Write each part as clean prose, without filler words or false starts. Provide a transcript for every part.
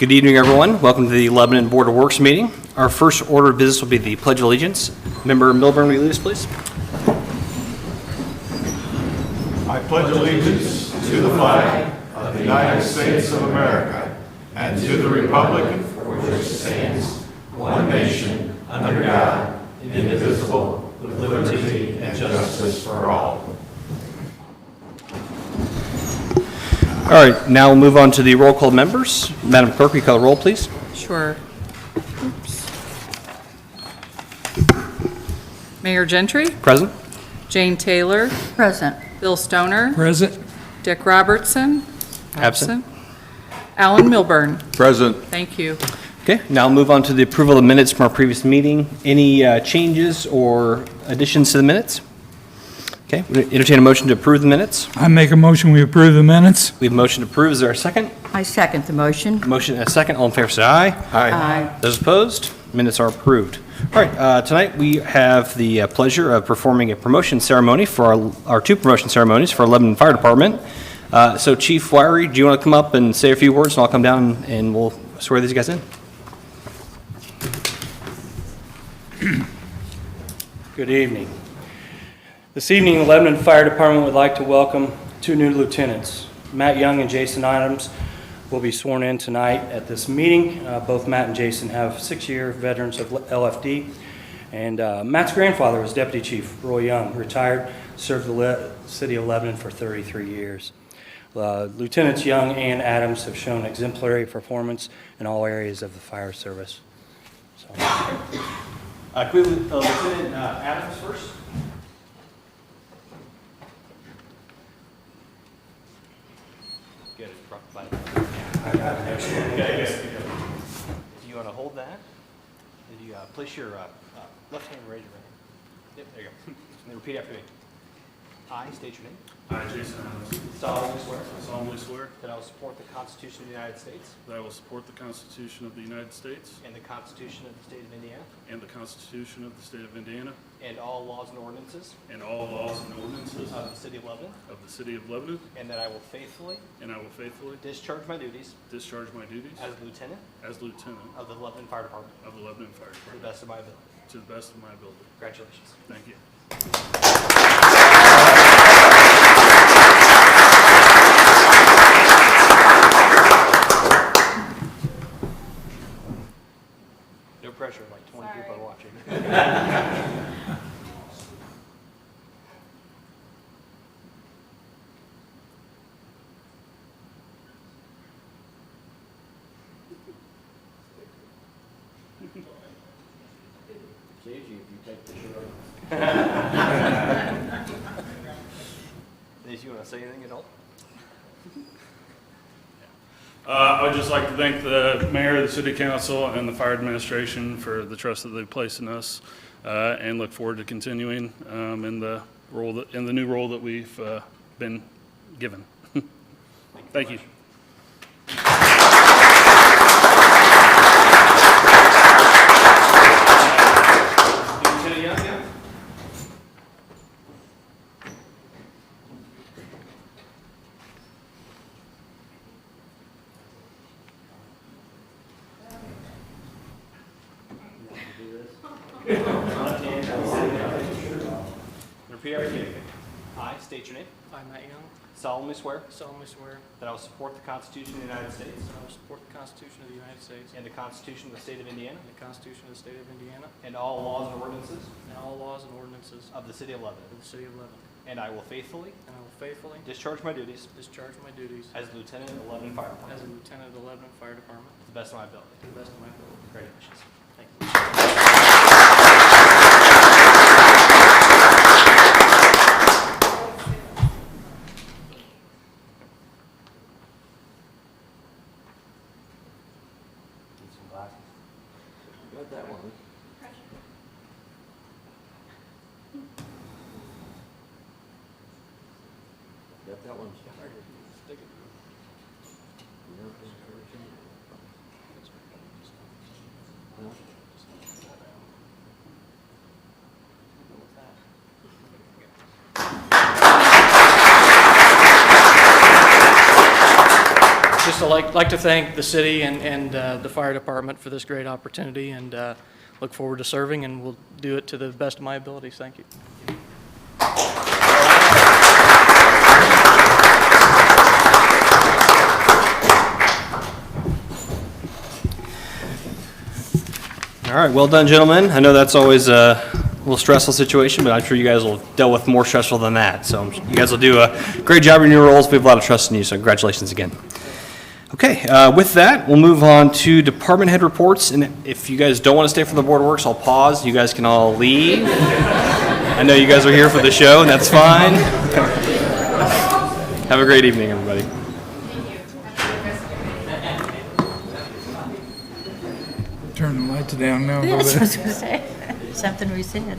Good evening, everyone. Welcome to the Lebanon Board of Works meeting. Our first order of business will be the Pledge of Allegiance. Member Milburn, will you lead us, please? I pledge allegiance to the flag of the United States of America and to the republic for which it stands, one nation, under God, indivisible, with liberty and justice for all. All right, now we'll move on to the roll call members. Madam Clerk, will you call the roll, please? Sure. Oops. Mayor Gentry, Present. Jane Taylor, Present. Bill Stoner, Present. Dick Robertson. Absent. Alan Milburn. Present. Thank you. Okay, now we'll move on to the approval of the minutes from our previous meeting. Any changes or additions to the minutes? Okay, we entertain a motion to approve the minutes. I make a motion, we approve the minutes. We have a motion to approve. Is there a second? I second the motion. Motion and a second. All in favor, say aye. Aye. Those opposed? Minutes are approved. All right, tonight we have the pleasure of performing a promotion ceremony for our two promotion ceremonies for our Lebanon Fire Department. So Chief Wiry, do you want to come up and say a few words, and I'll come down and we'll swear these guys in? Good evening. This evening, the Lebanon Fire Department would like to welcome two new lieutenants. Matt Young and Jason Adams will be sworn in tonight at this meeting. Both Matt and Jason have 6-year veterans of LFD. And Matt's grandfather was Deputy Chief Roy Young, retired, served the city of Lebanon for 33 years. Lieutenants Young and Adams have shown exemplary performance in all areas of the fire service. So, Can we Lieutenant Adams first? Good. Do you want to hold that? Did you place your left hand and raise your right hand? Yep, there you go. And then repeat after me. I state your name. I, Jason Adams, Solemnly swear solemnly swear that I will support the Constitution of the United States that I will support the Constitution of the United States and the Constitution of the State of Indiana and the Constitution of the State of Indiana and all laws and ordinances and all laws and ordinances of the City of Lebanon, of the City of Lebanon, and that I will faithfully and I will faithfully discharge my duties discharge my duties as Lieutenant as Lieutenant of the Lebanon Fire Department of the Lebanon Fire to the Department best of my ability. to the best of my ability. Congratulations. Thank you. No pressure, like 20 people are watching. Did you want to say anything at all? I would just like to thank the mayor, the city council, and the fire administration for the trust that they've placed in us, and look forward to continuing in the new role that we've been given. Thank you. Lieutenant Young, yeah? Repeat after me. I state your name. I, Matt Young, Solemnly swear solemnly swear that I will support the Constitution of the United States that I will support the Constitution of the United States and the Constitution of the State of Indiana and the Constitution of the State of Indiana and all laws and ordinances and all laws and ordinances of the City of Lebanon. of the City of Lebanon. And I will faithfully And I will faithfully discharge my duties discharge my duties as Lieutenant of the Lebanon Fire as Department a lieutenant of the Lebanon Fire Department to the best of my ability. to the best of my ability. Congratulations. Thank you. Need some glasses. Got that one. Got that one started. Stick it. So like to thank the city and the fire department for this great opportunity, and look forward to serving, and we'll do it to the best of my abilities. Thank you. All right, well done, gentlemen. I know that's always a little stressful situation, but I'm sure you guys will deal with more stressful than that. So you guys will do a great job in your roles. We have a lot of trust in you, so congratulations again. Okay, with that, we'll move on to department head reports. And if you guys don't want to stay for the board works, I'll pause. You guys can all leave. I know you guys are here for the show, and that's fine. Have a great evening, everybody. Turn the lights down now a little That's what I was bit. going to say. Something we said.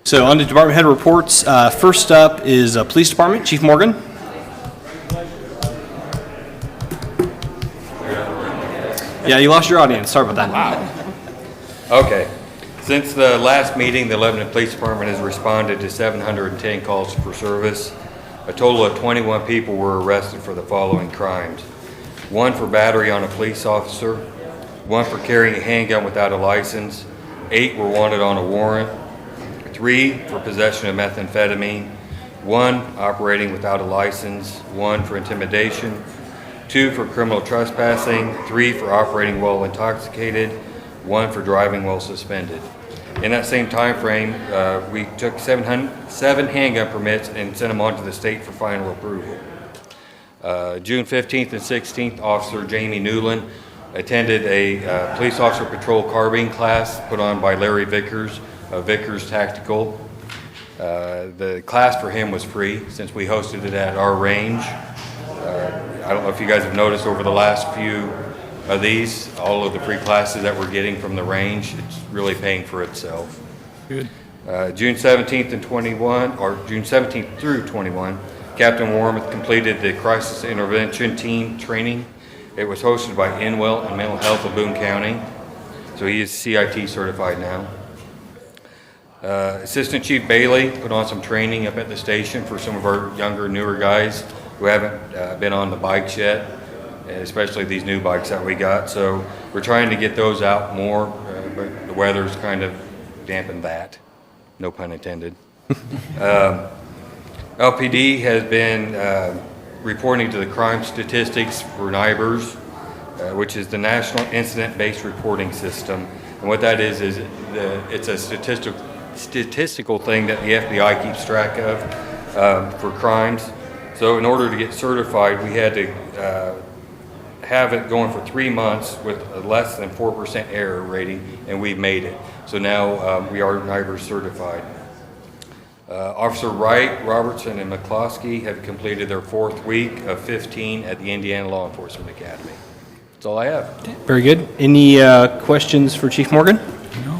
So on to department head reports. First up is Police Department, Chief Morgan. Yeah, you lost your audience. Sorry about that. Okay. Since the last meeting, the Lebanon Police Department has responded to 710 calls for service. A total of 21 people were arrested for the following crimes. 1 for battery on a police officer, 1 for carrying a handgun without a license, 8 were wanted on a warrant, 3 for possession of methamphetamine, 1 operating without a license, 1 for intimidation, 2 for criminal trespassing, 3 for operating while intoxicated, 1 for driving while suspended. In that same time frame, we took 7 handgun permits and sent them on to the state for final approval. June 15th and 16th, Officer Jamie Newland attended a police officer patrol carbine class put on by Larry Vickers of Vickers Tactical. The class for him was free since we hosted it at our range. I don't know if you guys have noticed over the last few of these, all of the free classes that we're getting from the range, it's really paying for itself. Good. June 17th and 21, or June 17th through 21, Captain Warmuth completed the Crisis Intervention Team training. It was hosted by Inwell and Mental Health of Boone County, so he is CIT certified now. Assistant Chief Bailey put on some training up at the station for some of our younger, newer guys who haven't been on the bikes yet, especially these new bikes that we got. So we're trying to get those out more, but the weather's kind of dampened that. No pun intended. LPD has been reporting to the crime statistics for NIBRS, which is the National Incident-Based Reporting System. And what that is it's a statistical thing that the FBI keeps track of for crimes. So in order to get certified, we had to have it going for 3 months with a less than 4% error rating, and we've made it. So now we are NIBRS certified. Officer Wright, Robertson, and McCloskey have completed their 4th week of 15 at the Indiana Law Enforcement Academy. That's all I have. Very good. Any questions for Chief Morgan? No.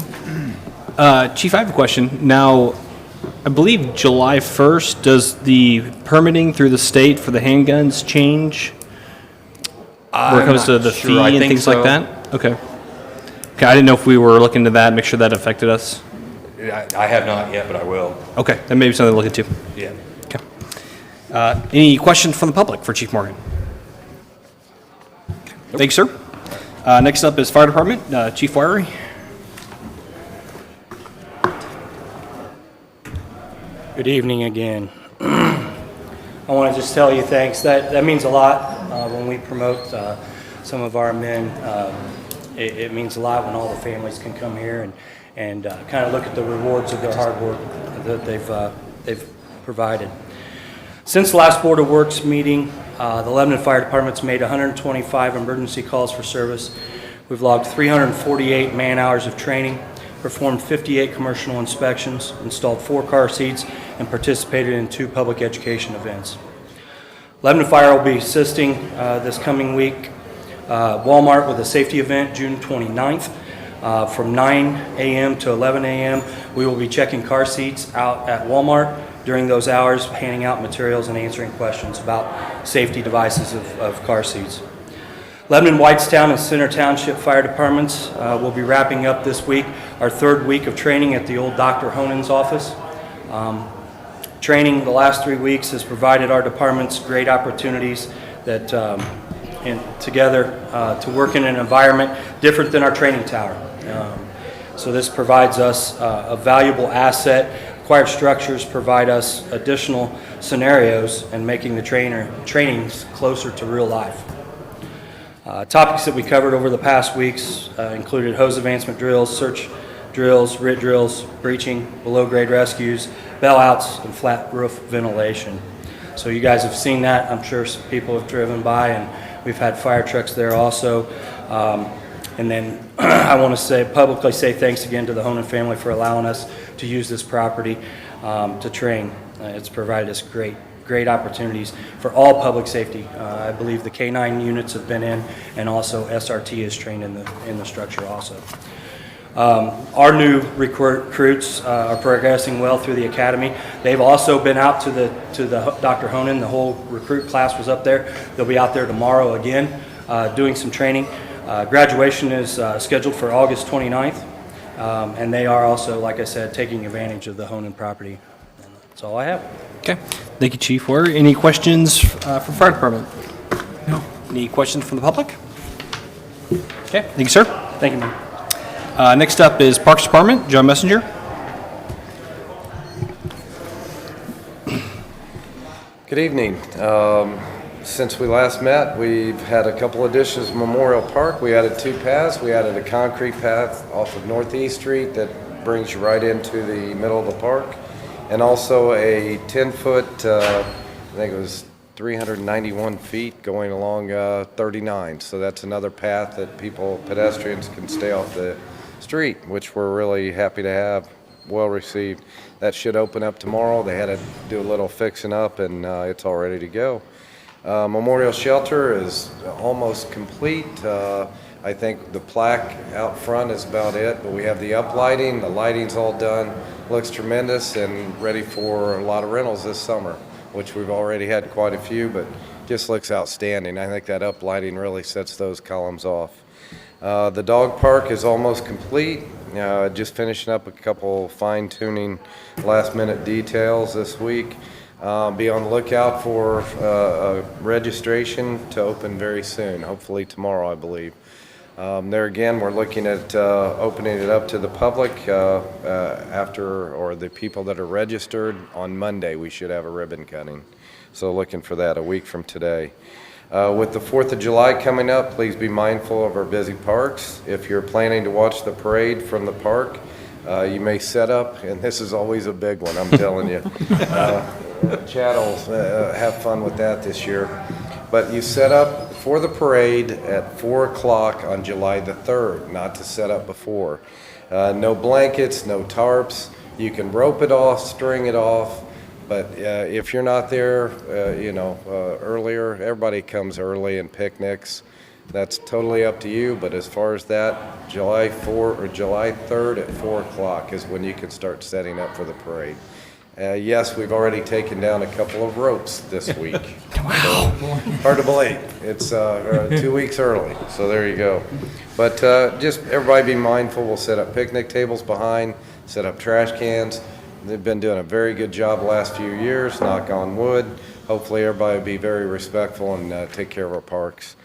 Chief, I have a question. Now, I believe July 1st, does the permitting through the state for the handguns change? Where it comes to the fee and things like that? Okay. Okay, I didn't know if we were looking into that, make sure that affected us. I have not yet, but I will. Okay, that may be something to look into. Yeah. Okay. Any questions from the public for Chief Morgan? Nope. Thanks, sir. Next up is Fire Department, Chief Wiry. Good evening again. I want to just tell you thanks. That means a lot when we promote some of our men. It means a lot when all the families can come here and kind of look at the rewards of their hard work that they've provided. Since the last Board of Works meeting, the Lebanon Fire Department's made 125 emergency calls for service. We've logged 348 man-hours of training, performed 58 commercial inspections, installed 4 car seats, and participated in 2 public education events. Lebanon Fire will be assisting this coming week Walmart with a safety event June 29th. From 9 a.m. to 11 a.m. we will be checking car seats out at Walmart during those hours, handing out materials and answering questions about safety devices of car seats. Lebanon, Whitestown, and Center Township Fire Departments will be wrapping up this week our 3rd week of training at the old Dr. Honen's office. Training the last 3 weeks has provided our departments great opportunities that together to work in an environment different than our training tower. So this provides us a valuable asset. Acquired structures provide us additional scenarios and making the trainings closer to real life. Topics that we covered over the past weeks included hose advancement drills, search drills, RIT drills, breaching, below grade rescues, bailouts, and flat roof ventilation. So you guys have seen that. I'm sure some people have driven by, and we've had fire trucks there also. And then I want to publicly say thanks again to the Honan family for allowing us to use this property to train. It's provided us great opportunities for all public safety. I believe the K-9 units have been in, and also SRT is trained in the structure also. Our new recruits are progressing well through the academy. They've also been out to the Dr. Honan. The whole recruit class was up there. They'll be out there tomorrow again doing some training. Graduation is scheduled for August 29th, and they are also, like I said, taking advantage of the Honan property. And that's all I have. Okay. Thank you, Chief Ware. Any questions from Fire Department? No. Any questions from the public? Okay. Thank you, sir. Thank you, ma'am. Next up is Parks Department. John Messenger. Good evening. Since we last met, we've had a couple additions to Memorial Park. We added 2 paths. We added a concrete path off of Northeast Street that brings you right into the middle of the park, and also a 10-foot, I think it was 391 feet going along 39. So that's another path that pedestrians can stay off the street, which we're really happy to have. Well received. That should open up tomorrow. They had to do a little fixing up, and it's all ready to go. Memorial Shelter is almost complete. I think the plaque out front is about it, but we have the uplighting. The lighting's all done. Looks tremendous and ready for a lot of rentals this summer, which we've already had quite a few, but just looks outstanding. I think that uplighting really sets those columns off. The dog park is almost complete. Just finishing up a couple fine-tuning last-minute details this week. Be on the lookout for registration to open very soon, hopefully tomorrow, I believe. There again, we're looking at opening it up to the public or the people that are registered on Monday. We should have a ribbon cutting. So looking for that a week from today. With the 4th of July coming up, please be mindful of our busy parks. If you're planning to watch the parade from the park, you may set up, and this is always a big one, I'm telling you. Chad will have fun with that this year. But you set up for the parade at 4 o'clock on July the 3rd, not to set up before. No blankets, no tarps. You can rope it off, string it off. But if you're not there, earlier, everybody comes early and picnics. That's totally up to you. But as far as that, July 3rd at 4 o'clock is when you can start setting up for the parade. Yes, we've already taken down a couple of ropes this week. Wow. So, hard to believe. It's 2 weeks early, so there you go. But just everybody be mindful. We'll set up picnic tables behind, set up trash cans. They've been doing a very good job the last few years, knock on wood. Hopefully everybody will be very respectful and take care of our parks.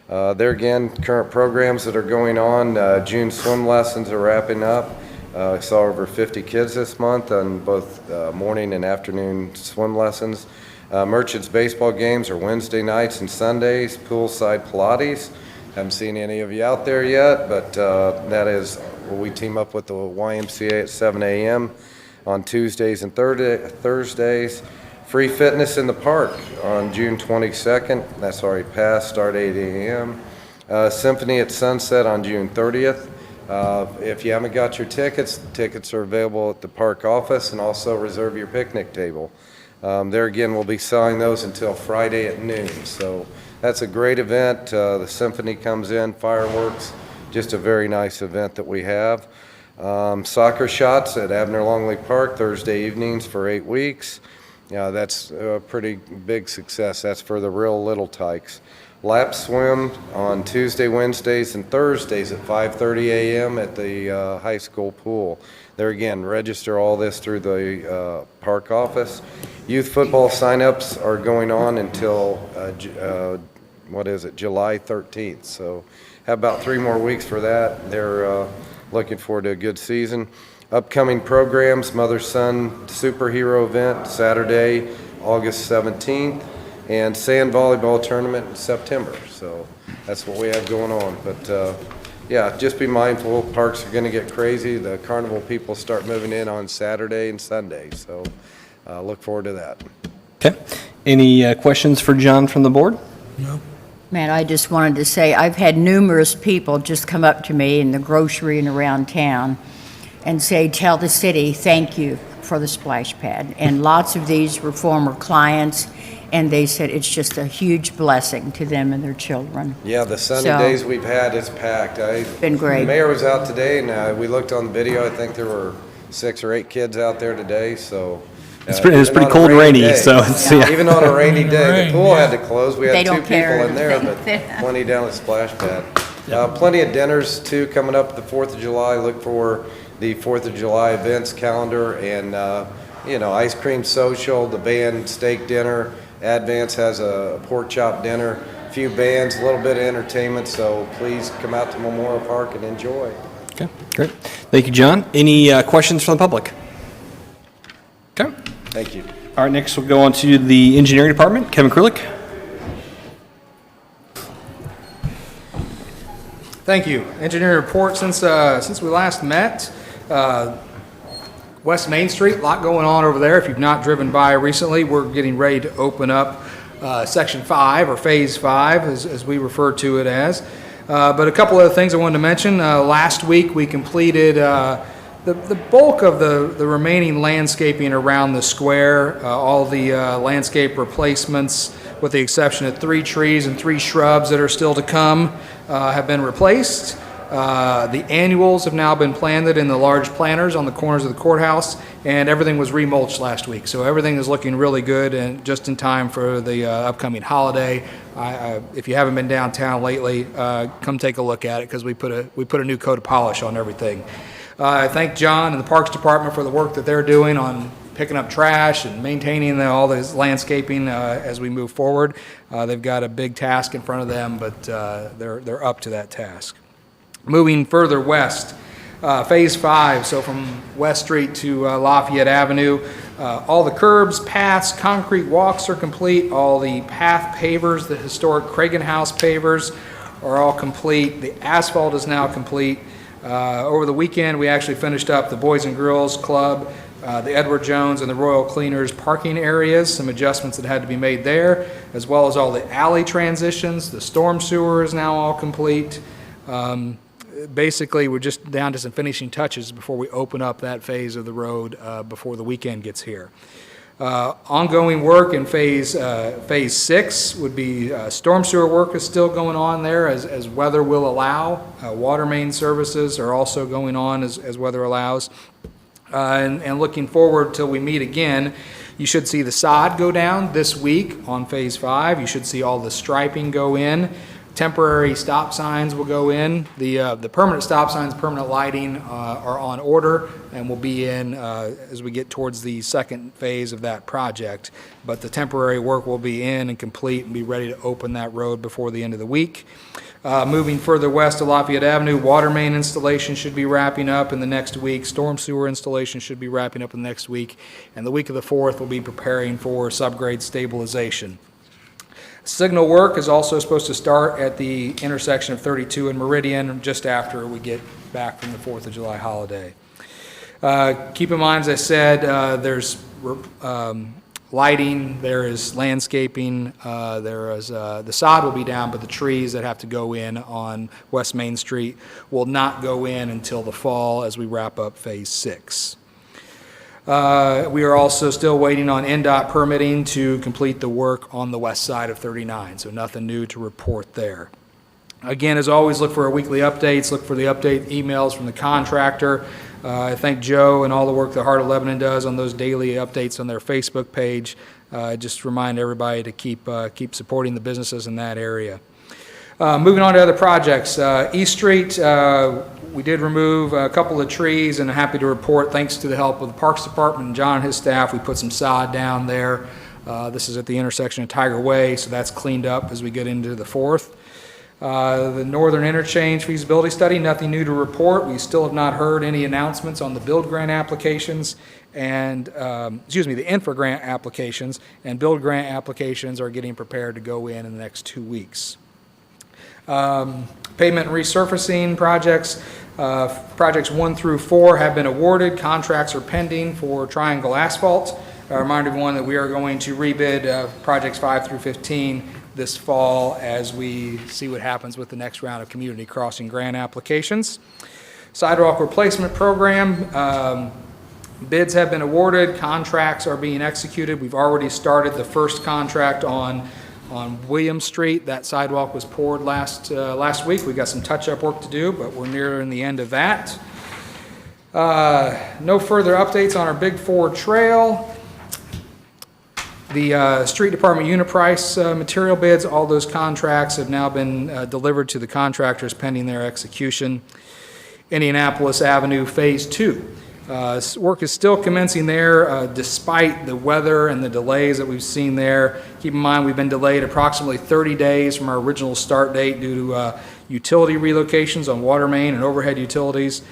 There again, current programs that are going on. June swim lessons are wrapping up. I saw over 50 kids this month on both morning and afternoon swim lessons. Merchants baseball games are Wednesday nights and Sundays. Poolside Pilates. Haven't seen any of you out there yet, but that is where we team up with the YMCA at 7 a.m. on Tuesdays and Thursdays. Free fitness in the park on June 22nd. That's already passed. Start 8 a.m. Symphony at Sunset on June 30th. If you haven't got your tickets, the tickets are available at the park office, and also reserve your picnic table. There again, we'll be selling those until Friday at noon. So that's a great event. The symphony comes in, fireworks, just a very nice event that we have. Soccer shots at Abner Longley Park Thursday evenings for 8 weeks. That's a pretty big success. That's for the real little tykes. Lap swim on Tuesday, Wednesdays, and Thursdays at 5:30 a.m. at the high school pool. There again, register all this through the park office. Youth football signups are going on until, July 13th. So have about 3 more weeks for that. They're looking forward to a good season. Upcoming programs, Mother-Son Superhero Event, Saturday, August 17th, and sand volleyball tournament in September. So that's what we have going on. But yeah, just be mindful, parks are going to get crazy. The carnival people start moving in on Saturday and Sunday. So look forward to that. Okay. Any questions for John from the board? No. Matt, I just wanted to say, I've had numerous people just come up to me in the grocery and around town and say, tell the city, thank you for the splash pad. And lots of these were former clients, and they said it's just a huge blessing to them and their children. Yeah, the sunny So- days we've had, it's packed. Been great. The mayor was out today, and we looked on the video. I think there were 6 or 8 kids out there today, so. It's pretty even on a cold and rainy, day- so it's, yeah. Even on a rainy day, the pool had to close. We They had 2 don't care. people in there, but plenty down at the splash pad. Plenty of dinners, too, coming up the 4th of July. Look for the 4th of July events calendar and, ice cream social, the band steak dinner. Advance has a pork chop dinner, a few bands, a little bit of entertainment, so please come out to Memorial Park and enjoy. Okay, great. Thank you, John. Any questions from the public? Okay. Thank you. All right, next we'll go on to the engineering department. Kevin Krulik. Thank you. Engineering report since we last met. West Main Street, a lot going on over there. If you've not driven by recently, we're getting ready to open up Section 5 or Phase 5 as we refer to it as. But a couple other things I wanted to mention. Last week we completed the bulk of the remaining landscaping around the square. All the landscape replacements, with the exception of 3 trees and 3 shrubs that are still to come, have been replaced. The annuals have now been planted in the large planters on the corners of the courthouse, and everything was remulched last week. So everything is looking really good and just in time for the upcoming holiday. If you haven't been downtown lately, come take a look at it because we put a new coat of polish on everything. I thank John and the Parks Department for the work that they're doing on picking up trash and maintaining all this landscaping as we move forward. They've got a big task in front of them, but they're up to that task. Moving further west, Phase 5, so from West Street to Lafayette Avenue, all the curbs, paths, concrete walks are complete. All the path pavers, the historic Cragen House pavers, are all complete. The asphalt is now complete. Over the weekend, we actually finished up the Boys and Girls Club, the Edward Jones and the Royal Cleaners parking areas, some adjustments that had to be made there, as well as all the alley transitions. The storm sewer is now all complete. Basically, we're just down to some finishing touches before we open up that phase of the road before the weekend gets here. Ongoing work in Phase 6 would be storm sewer work is still going on there as weather will allow. Water main services are also going on as weather allows. And looking forward till we meet again, you should see the sod go down this week on Phase 5. You should see all the striping go in. Temporary stop signs will go in. The permanent stop signs, permanent lighting are on order and will be in as we get towards the second phase of that project. But the temporary work will be in and complete and be ready to open that road before the end of the week. Moving further west to Lafayette Avenue, water main installation should be wrapping up in the next week. Storm sewer installation should be wrapping up in the next week. And the week of the 4th, we'll be preparing for subgrade stabilization. Signal work is also supposed to start at the intersection of 32 and Meridian just after we get back from the 4th of July holiday. Keep in mind, as I said, there's lighting, there is landscaping, there is the sod will be down, but the trees that have to go in on West Main Street will not go in until the fall as we wrap up Phase 6. We are also still waiting on NDOT permitting to complete the work on the west side of 39, so nothing new to report there. Again, as always, look for our weekly updates, look for the update emails from the contractor. I thank Joe and all the work that Heart of Lebanon does on those daily updates on their Facebook page. Just remind everybody to keep supporting the businesses in that area. Moving on to other projects. East Street, We did remove a couple of trees, and I'm happy to report, thanks to the help of the Parks Department and John and his staff, we put some sod down there. This is at the intersection of Tiger Way, so that's cleaned up as we get into the 4th. The Northern Interchange feasibility study, nothing new to report. We still have not heard any announcements on the build grant applications and, the infra grant applications, and build grant applications are getting prepared to go in the next 2 weeks. Pavement and resurfacing projects, projects 1 through 4 have been awarded. Contracts are pending for Triangle Asphalt. I remind everyone that we are going to rebid projects 5 through 15 this fall as we see what happens with the next round of community crossing grant applications. Sidewalk replacement program, bids have been awarded, contracts are being executed. We've already started the first contract on William Street. That sidewalk was poured last week. We've got some touch-up work to do, but we're nearing the end of that. No further updates on our Big 4 trail. The street department unit price material bids, all those contracts have now been delivered to the contractors pending their execution. Indianapolis Avenue Phase 2. Work is still commencing there despite the weather and the delays that we've seen there. Keep in mind we've been delayed approximately 30 days from our original start date due to utility relocations on water main and overhead utilities.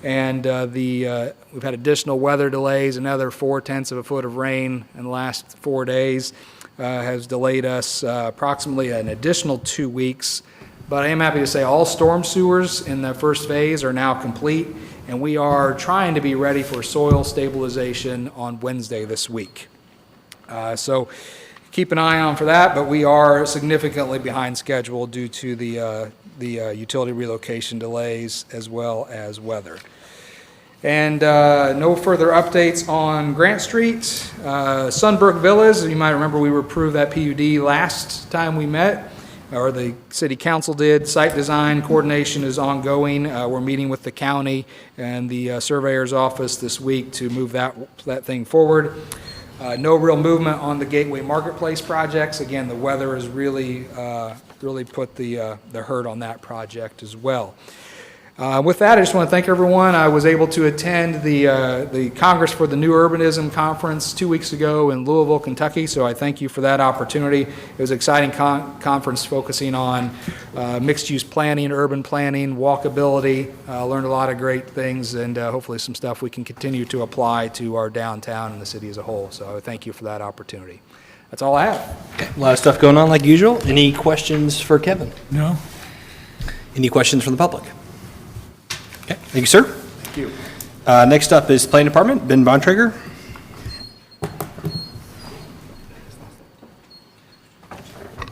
And we've had additional weather delays. Another 0.4 of a foot of rain in the last 4 days has delayed us approximately an additional 2 weeks. But I am happy to say all storm sewers in the first phase are now complete, and we are trying to be ready for soil stabilization on Wednesday this week. So keep an eye on for that, but we are significantly behind schedule due to the utility relocation delays as well as weather. And no further updates on Grant Street. Sunbrook Villas, you might remember we approved that PUD last time we met, or the city council did. Site design coordination is ongoing. We're meeting with the county and the surveyor's office this week to move that thing forward. No real movement on the Gateway Marketplace projects. Again, the weather has really put the hurt on that project as well. With that, I just want to thank everyone. I was able to attend the Congress for the New Urbanism Conference 2 weeks ago in Louisville, Kentucky, so I thank you for that opportunity. It was an exciting conference focusing on mixed-use planning, urban planning, walkability. Learned a lot of great things, and hopefully some stuff we can continue to apply to our downtown and the city as a whole. So I thank you for that opportunity. That's all I have. A lot of stuff going on like usual. Any questions for Kevin? No? Any questions from the public? Okay, thank you, sir. Thank you. Next up is Planning Department, Ben Bontrager.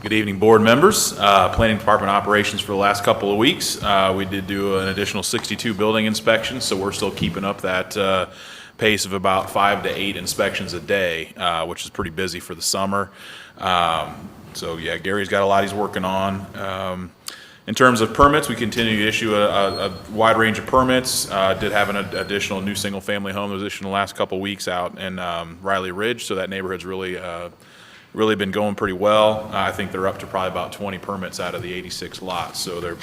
Good evening, board members. Planning Department operations for the last couple of weeks. We did do an additional 62 building inspections, so we're still keeping up that pace of about 5 to 8 inspections a day, which is pretty busy for the summer. So yeah, Gary's got a lot he's working on. In terms of permits, we continue to issue a wide range of permits. Did have an additional new single-family home that was issued in the last couple of weeks out in Riley Ridge, so that neighborhood's really been going pretty well. I think they're up to probably about 20 permits out of the 86 lots, so they're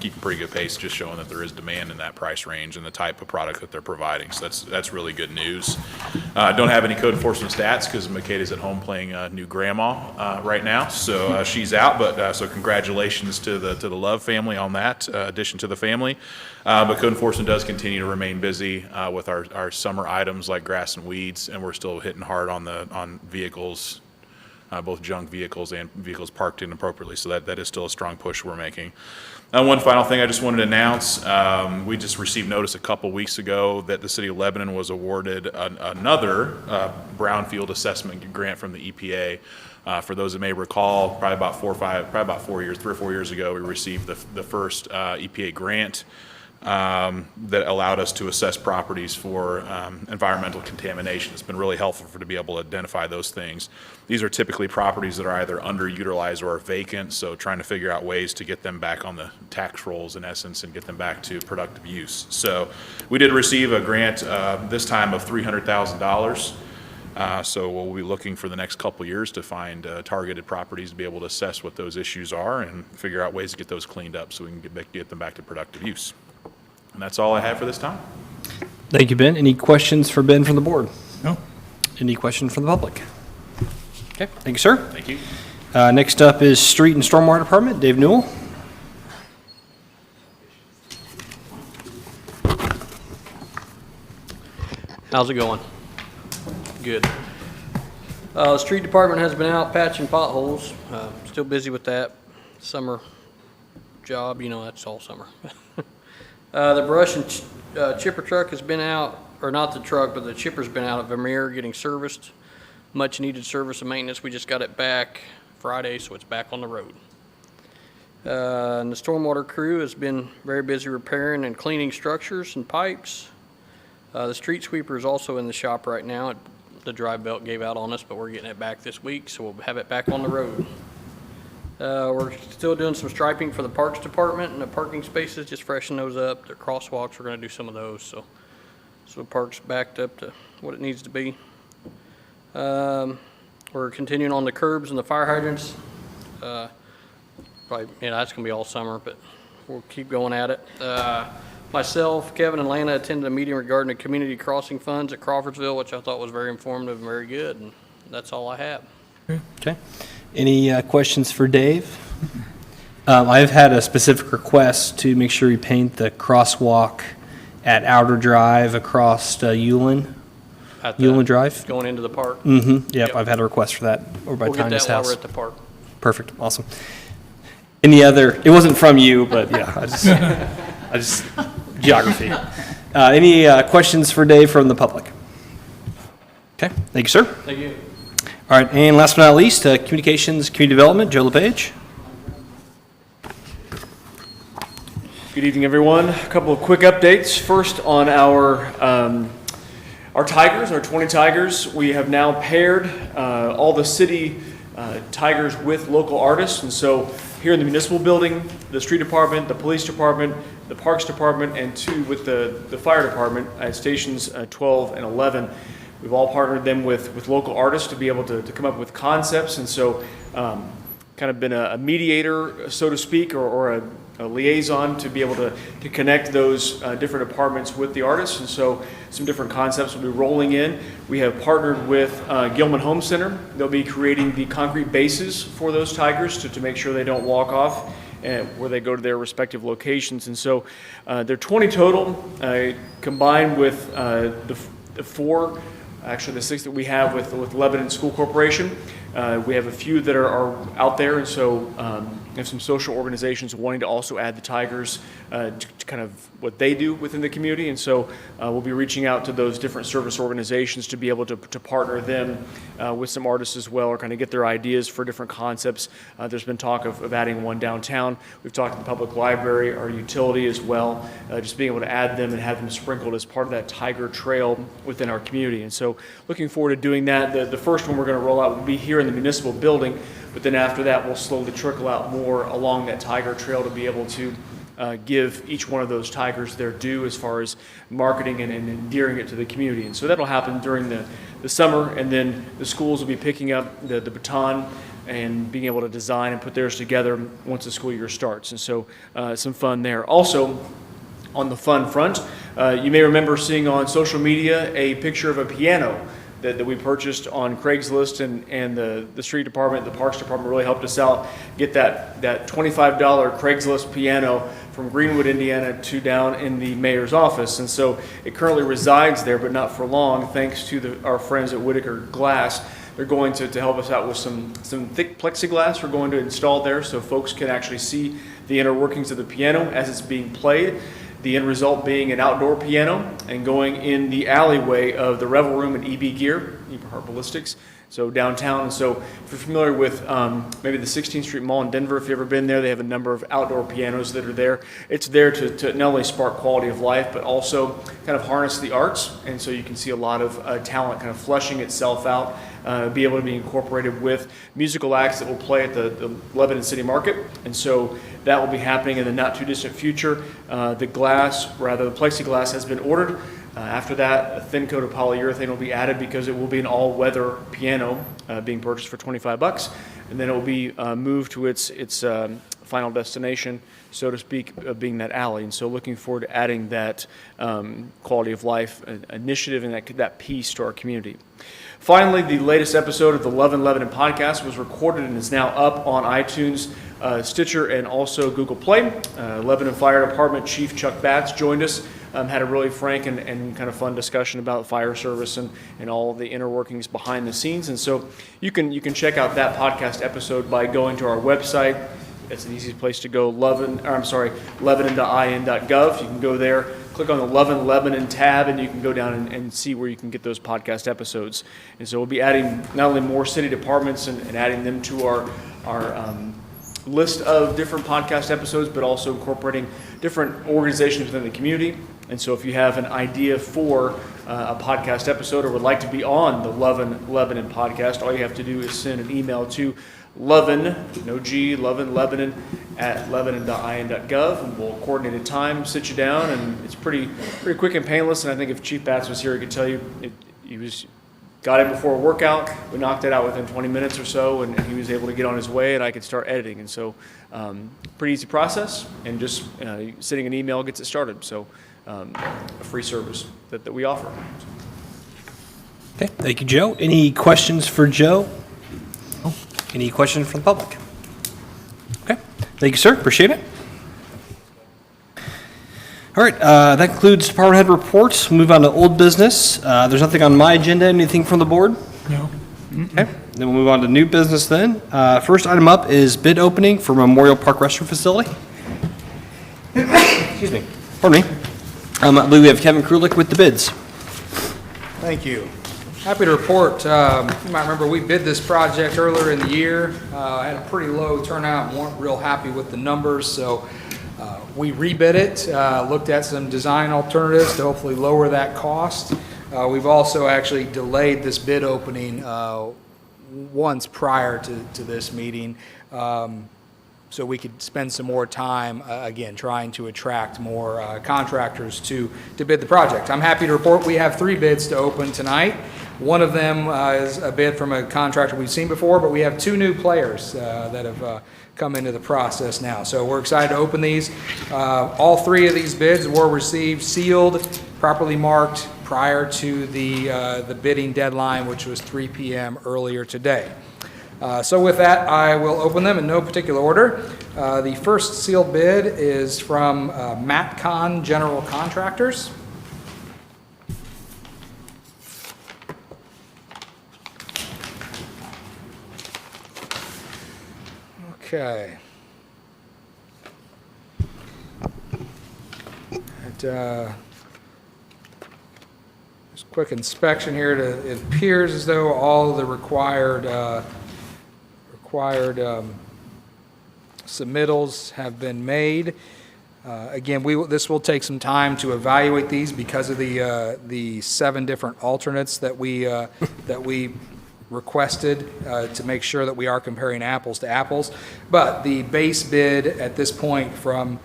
keeping pretty good pace, just showing that there is demand in that price range and the type of product that they're providing. So that's really good news. Don't have any code enforcement stats because Makeda's at home playing new grandma right now, so she's out. But so congratulations to the Love family on that addition to the family. But code enforcement does continue to remain busy with our summer items like grass and weeds, and we're still hitting hard on vehicles. Both junk vehicles and vehicles parked inappropriately. So that is still a strong push we're making. One final thing I just wanted to announce. We just received notice a couple weeks ago that the city of Lebanon was awarded another brownfield assessment grant from the EPA. For those that may recall, probably about 3 or 4 years ago, we received the first EPA grant that allowed us to assess properties for environmental contamination. It's been really helpful to be able to identify those things. These are typically properties that are either underutilized or vacant, so trying to figure out ways to get them back on the tax rolls in essence and get them back to productive use. So we did receive a grant this time of $300,000. So we'll be looking for the next couple years to find targeted properties to be able to assess what those issues are and figure out ways to get those cleaned up so we can get them back to productive use. And that's all I have for this time. Thank you, Ben. Any questions for Ben from the board? No. Any questions from the public? Okay, thank you, sir. Thank you. Next up is Street and Stormwater Department, Dave Newell. How's it going? Good. The street department has been out patching potholes. Still busy with that. Summer job, you know, that's all summer. The brush and chipper truck has been out, or not the truck, but the chipper's been out at Vermeer getting serviced. Much needed service and maintenance. We just got it back Friday, so it's back on the road. And the stormwater crew has been very busy repairing and cleaning structures and pipes. The street sweeper is also in the shop right now. The drive belt gave out on us, but we're getting it back this week, so we'll have it back on the road. We're still doing some striping for the parks department and the parking spaces, just freshen those up. The crosswalks, we're going to do some of those, so the park's backed up to what it needs to be. We're continuing on the curbs and the fire hydrants. Probably, that's going to be all summer, but we'll keep going at it. Myself, Kevin, and Lana attended a meeting regarding the community crossing funds at Crawfordsville, which I thought was very informative and very good, and that's all I have. Okay. Any questions for Dave? I've had a specific request to make sure you paint the crosswalk at Outer Drive across Ulen Drive. Going into the park. Mm-hmm. Yep, Yep. I've had a request for that over by We'll get Tanya's that while house. we're at the park. Perfect. Awesome. Any other? It wasn't from you, but yeah, I just geography. Any questions for Dave from the public? Okay. Thank you, sir. Thank you. All right, and last but not least, Communications, Community Development, Joe LePage. Good evening, everyone. A couple of quick updates. First, on our tigers, our 20 tigers, we have now paired all the city tigers with local artists, and so here in the municipal building, the street department, the police department, the parks department, and two with the fire department at stations 12 and 11. We've all partnered them with local artists to be able to come up with concepts, and so kind of been a mediator, so to speak, or a liaison to be able to connect those different departments with the artists, and so some different concepts will be rolling in. We have partnered with Gilman Home Center. They'll be creating the concrete bases for those tigers to make sure they don't walk off where they go to their respective locations, and so they're 20 total, combined with the four, actually the 6 that we have with Lebanon School Corporation. We have a few that are out there, and so we have some social organizations wanting to also add the tigers to kind of what they do within the community, and so we'll be reaching out to those different service organizations to be able to partner them with some artists as well, or kind of get their ideas for different concepts. There's been talk of adding one downtown. We've talked to the public library, our utility as well, just being able to add them and have them sprinkled as part of that tiger trail within our community, and so looking forward to doing that. The first one we're going to roll out will be here in the municipal building, but then after that we'll slowly trickle out more along that tiger trail to be able to give each one of those tigers their due as far as marketing and endearing it to the community. And so that'll happen during the summer, and then the schools will be picking up the baton and being able to design and put theirs together once the school year starts. And so some fun there. Also, on the fun front, you may remember seeing on social media a picture of a piano that we purchased on Craigslist, and the street department, the parks department really helped us out get that $25 Craigslist piano from Greenwood, Indiana to down in the mayor's office. And so it currently resides there, but not for long, thanks to our friends at Whitaker Glass. They're going to help us out with some thick plexiglass we're going to install there so folks can actually see the inner workings of the piano as it's being played. The end result being an outdoor piano and going in the alleyway of the Revel Room and EB Gear, Eberhard Ballistics, so downtown. And so if you're familiar with maybe the 16th Street Mall in Denver, if you've ever been there, they have a number of outdoor pianos that are there. It's there to not only spark quality of life, but also kind of harness the arts. And so you can see a lot of talent kind of fleshing itself out, be able to be incorporated with musical acts that will play at the Lebanon City Market. And so that will be happening in the not too distant future. The plexiglass has been ordered. After that, a thin coat of polyurethane will be added because it will be an all-weather piano being purchased for $25, and then it will be moved to its final destination, so to speak, being that alley. And so looking forward to adding that quality of life initiative and that piece to our community. Finally, the latest episode of the Love in Lebanon podcast was recorded and is now up on iTunes, Stitcher, and also Google Play. Lebanon Fire Department Chief Chuck Batts joined us, had a really frank and kind of fun discussion about fire service and all the inner workings behind the scenes. And so you can check out that podcast episode by going to our website. It's an easy place to go, lebanon.in.gov. You can go there, click on the Love in Lebanon tab, and you can go down and see where you can get those podcast episodes. And so we'll be adding not only more city departments and adding them to our list of different podcast episodes, but also incorporating different organizations within the community. And so if you have an idea for a podcast episode or would like to be on the Love in Lebanon podcast, all you have to do is send an email to Lovin, no G, Lovin Lebanon at lebanon.in.gov, and we'll coordinate a time, sit you down, and it's pretty quick and painless. And I think if Chief Batts was here, he could tell you got in before a workout. We knocked it out within 20 minutes or so, and he was able to get on his way, and I could start editing. And so, pretty easy process, and just sending an email gets it started. So, a free service that we offer. Okay, thank you, Joe. Any questions for Joe? Any questions from the public? Okay, thank you, sir. Appreciate it. All right, that concludes department head reports. Move on to old business. There's nothing on my agenda. Anything from the board? No. Okay, then we'll move on to new business then. First item up is bid opening for Memorial Park restroom facility. Excuse me. Pardon me. I believe we have Kevin Krulik with the bids. Thank you. Happy to report, you might remember we bid this project earlier in the year. Had a pretty low turnout, weren't real happy with the numbers, so we rebid it, looked at some design alternatives to hopefully lower that cost. We've also actually delayed this bid opening once prior to this meeting, so we could spend some more time, again, trying to attract more contractors to bid the project. I'm happy to report we have 3 bids to open tonight. One of them is a bid from a contractor we've seen before, but we have 2 new players that have come into the process now. So we're excited to open these. All 3 of these bids were received sealed, properly marked prior to the bidding deadline, which was 3 p.m. earlier today. So with that, I will open them in no particular order. The first sealed bid is from Matcon General Contractors. Okay. Just quick inspection here. It appears as though all the required submittals have been made. Again, this will take some time to evaluate these because of the 7 different alternates that we requested to make sure that we are comparing apples to apples. But the base bid at this point from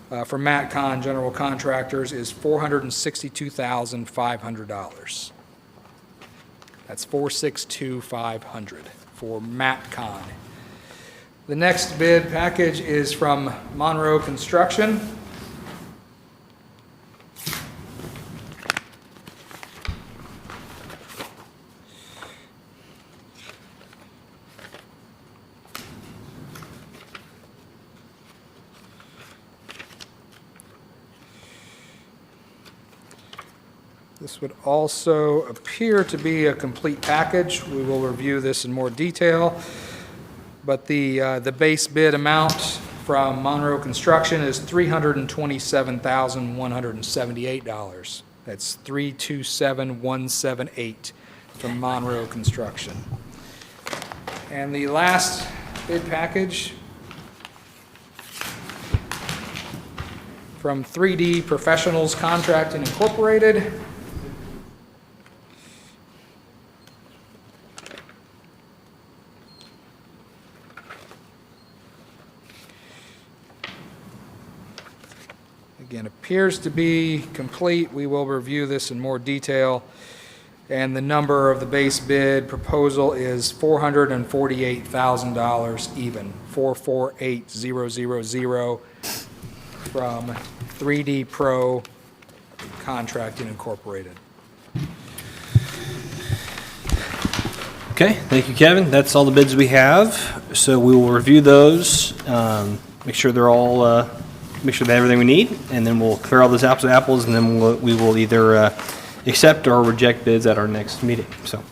Matcon General Contractors is $462,500. That's $462,500 for Matcon. The next bid package is from Monroe Construction. This would also appear to be a complete package. We will review this in more detail. But the base bid amount from Monroe Construction is $327,178. That's $327,178 from Monroe Construction. And the last bid package from 3D Professionals Contracting Incorporated. Again, appears to be complete. We will review this in more detail. and the number of the base bid proposal is $448,000 even, 448,000 from 3D Pro Contracting Incorporated. Okay, thank you, Kevin. That's all the bids we have. So we will review those, make sure they're all, make sure they have everything we need, and then we'll clear all those apples to apples, and then we will either accept or reject bids at our next meeting. So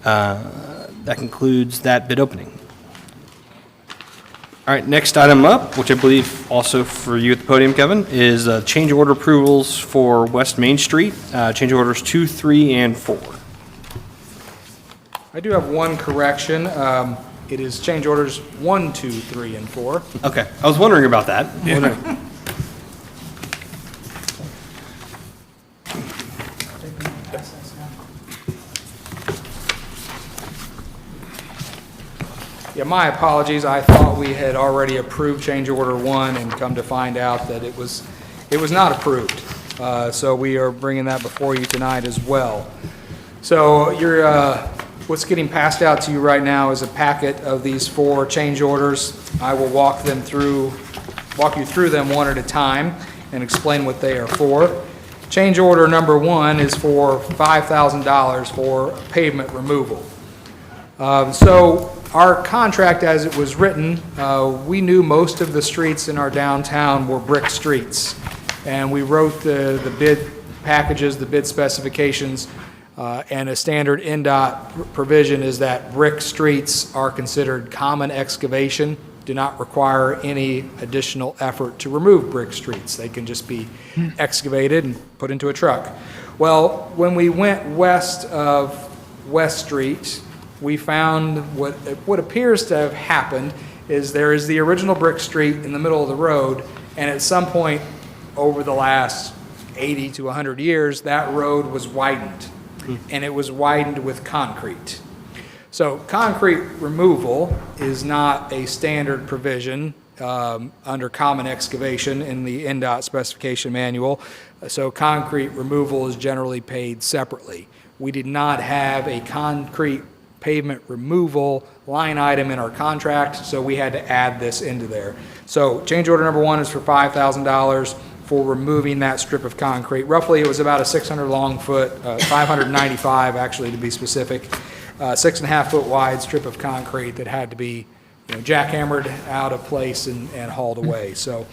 that concludes that bid opening. All right, next item up, which I believe also for you at the podium, Kevin, is change order approvals for West Main Street, change orders 2, 3, and 4. I do have one correction. It is change orders 1, 2, 3, and 4. Okay, I was wondering about that. Yeah, my apologies. I thought we had already approved change order 1 and come to find out that it was not approved. So we are bringing that before you tonight as well. So what's getting passed out to you right now is a packet of these 4 change orders. I will walk you through them one at a time and explain what they are for. Change order number 1 is for $5,000 for pavement removal. So our contract, as it was written, we knew most of the streets in our downtown were brick streets, and we wrote the bid packages, the bid specifications, and a standard NDOT provision is that brick streets are considered common excavation, do not require any additional effort to remove brick streets. They can just be excavated and put into a truck. Well, when we went west of West Street, we found what appears to have happened is there is the original brick street in the middle of the road, and at some point over the last 80 to 100 years, that road was widened, and it was widened with concrete. So concrete removal is not a standard provision under common excavation in the NDOT specification manual, so concrete removal is generally paid separately. We did not have a concrete pavement removal line item in our contract, so we had to add this into there. So change order number 1 is for $5,000 for removing that strip of concrete. Roughly, it was about a 600 long foot, 595 actually to be specific, 6.5 foot wide strip of concrete that had to be jackhammered out of place and hauled away. So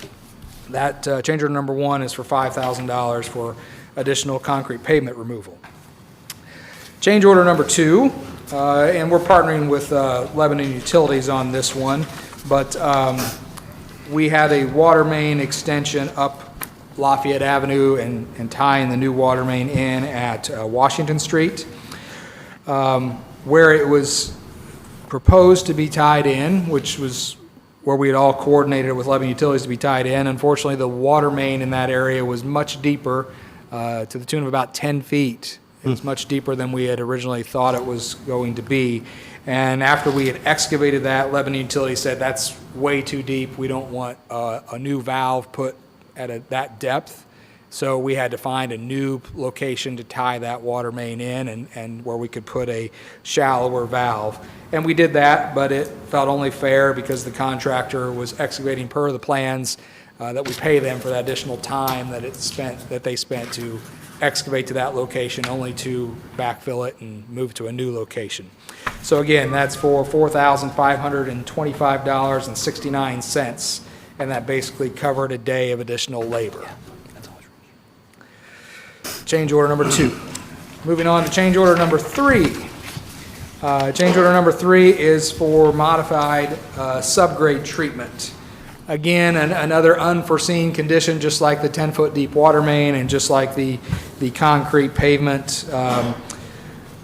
that change order number 1 is for $5,000 for additional concrete pavement removal. Change order number 2, and we're partnering with Lebanon Utilities on this one, but we had a water main extension up Lafayette Avenue and tying the new water main in at Washington Street, where it was proposed to be tied in, which was where we had all coordinated with Lebanon Utilities to be tied in. Unfortunately, the water main in that area was much deeper, to the tune of about 10 feet. It was much deeper than we had originally thought it was going to be. And after we had excavated that, Lebanon Utilities said that's way too deep. We don't want a new valve put at that depth. So we had to find a new location to tie that water main in and where we could put a shallower valve. And we did that, but it felt only fair because the contractor was excavating per the plans that we pay them for that additional time that they spent to excavate to that location, only to backfill it and move to a new location. So again, that's for $4,525.69, and that basically covered a day of additional labor. Change order number 2. Moving on to change order number 3. Change order number 3 is for modified subgrade treatment. Again, another unforeseen condition, just like the 10-foot deep water main and just like the concrete pavement.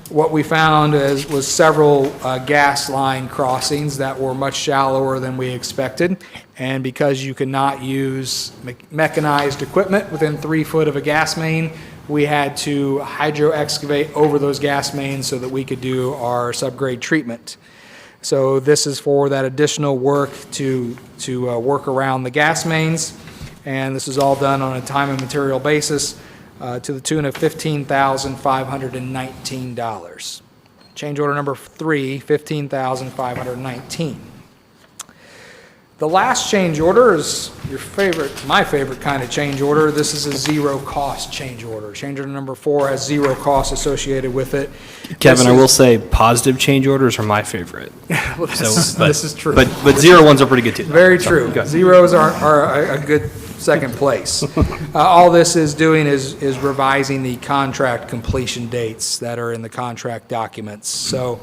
What we found was several gas line crossings that were much shallower than we expected. And because you cannot use mechanized equipment within 3 foot of a gas main, we had to hydro excavate over those gas mains so that we could do our subgrade treatment. So this is for that additional work to work around the gas mains, and this is all done on a time and material basis. to the tune of $15,519. Change order number 3, $15,519. The last change order is my favorite kind of change order. This is a zero-cost change order. Change order number 4 has zero costs associated with it. Kevin, I will say positive change orders are my favorite. Well, this is true. But zero ones are pretty good too. Very true. Zeros are a good second place. All this is doing is revising the contract completion dates that are in the contract documents. So,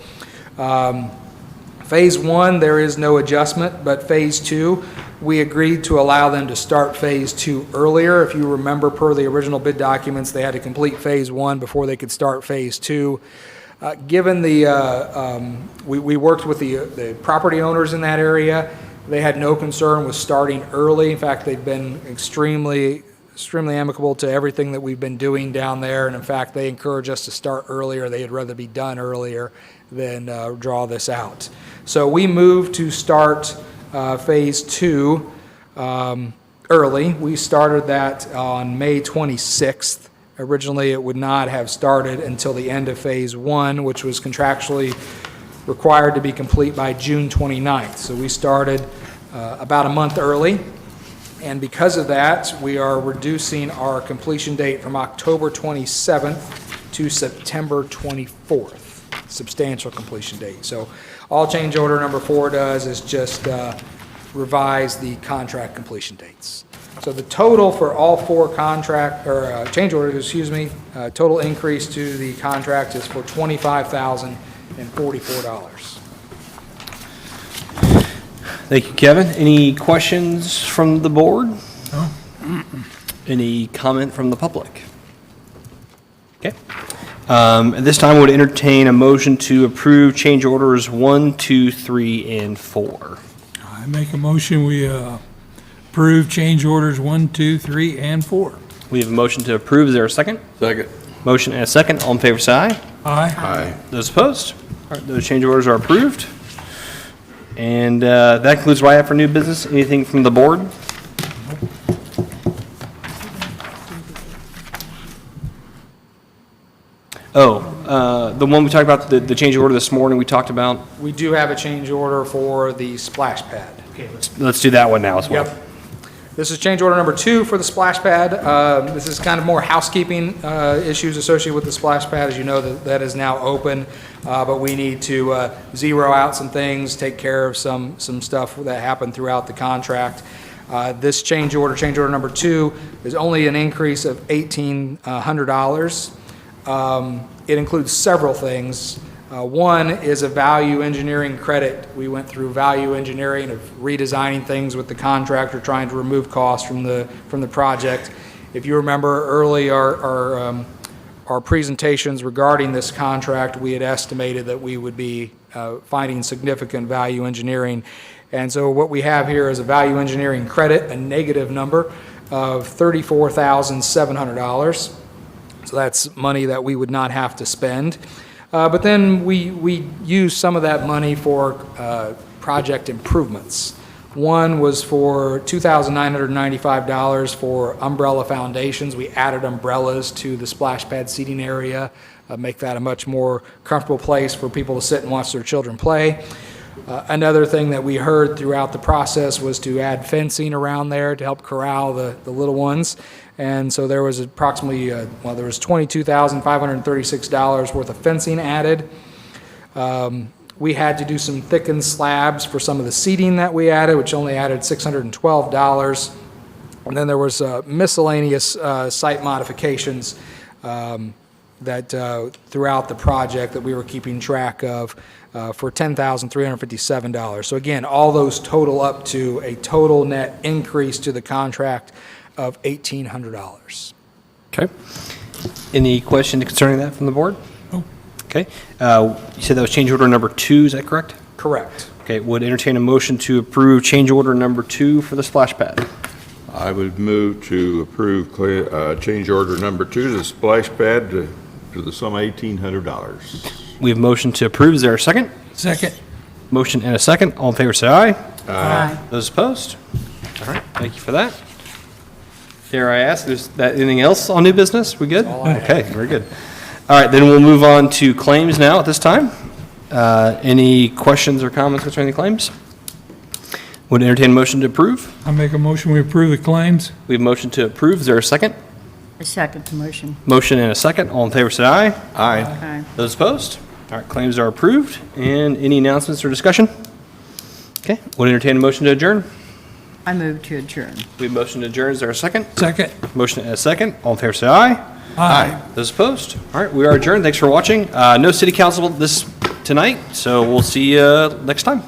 Phase 1, there is no adjustment, but Phase 2, we agreed to allow them to start Phase 2 earlier. If you remember, per the original bid documents, they had to complete Phase 1 before they could start Phase 2. Given we worked with the property owners in that area, they had no concern with starting early. In fact, they've been extremely amicable to everything that we've been doing down there, and in fact, they encourage us to start earlier. They'd rather be done earlier than draw this out. So we moved to start Phase 2 early. We started that on May 26th. Originally, it would not have started until the end of Phase 1, which was contractually required to be complete by June 29th. So we started about a month early. And because of that, we are reducing our completion date from October 27th to September 24th. Substantial completion date. So all change order number 4 does is just revise the contract completion dates. So the total for all 4 change orders, total increase to the contract is for $25,044. Thank you, Kevin. Any questions from the board? No. Any comment from the public? Okay. At this time, I would entertain a motion to approve change orders 1, 2, 3, and 4. I make a motion, we approve change orders 1, 2, 3, and 4. We have a motion to approve. Is there a second? Second. Motion and a second. All in favor, say aye. Aye. Aye. Those opposed? All right, those change orders are approved. And that concludes what I have for new business. Anything from the board? The one we talked about, the change order this morning, we talked about. We do have a change order for the splash pad. Okay, let's do that one now as well. Yep. This is change order number 2 for the splash pad. This is kind of more housekeeping issues associated with the splash pad. As you know, that is now open, but we need to zero out some things, take care of some stuff that happened throughout the contract. This change order number 2, is only an increase of $1,800. It includes several things. One is a value engineering credit. We went through value engineering of redesigning things with the contractor, trying to remove costs from the project. If you remember early our presentations regarding this contract, we had estimated that we would be finding significant value engineering. And so what we have here is a value engineering credit, a negative number of $34,700. So that's money that we would not have to spend. But then we use some of that money for project improvements. One was for $2,995 for umbrella foundations. We added umbrellas to the splash pad seating area, make that a much more comfortable place for people to sit and watch their children play. Another thing that we heard throughout the process was to add fencing around there to help corral the little ones. And so there was approximately, there was $22,536 worth of fencing added. We had to do some thickened slabs for some of the seating that we added, which only added $612. And then there was miscellaneous site modifications that throughout the project that we were keeping track of for $10,357. So again, all those total up to a total net increase to the contract of $1,800. Okay. Any question concerning that from the board? No. Okay. You said that was change order number 2, is that correct? Correct. Okay, would entertain a motion to approve change order number 2 for the splash pad. I would move to approve change order number 2, the splash pad to the sum of $1,800. We have motion to approve. Is there a second? Second. Motion and a second. All in favor, say aye. Aye. Those opposed? All right, thank you for that. Dare I ask, is that anything else on new business? We good? Okay, very good. All right, then we'll move on to claims now at this time. Any questions or comments concerning the claims? Would entertain a motion to approve? I make a motion, we approve the claims. We have a motion to approve. Is there a second? I second the motion. Motion and a second. All in favor, say aye. Aye. Aye. Those opposed? All right, claims are approved. And any announcements or discussion? Okay, would entertain a motion to adjourn? I move to adjourn. We have a motion to adjourn. Is there a second? Second. Motion and a second. All in favor, say aye. Aye. Those opposed? All right, we are adjourned. Thanks for watching. No city council tonight, so we'll see you next time.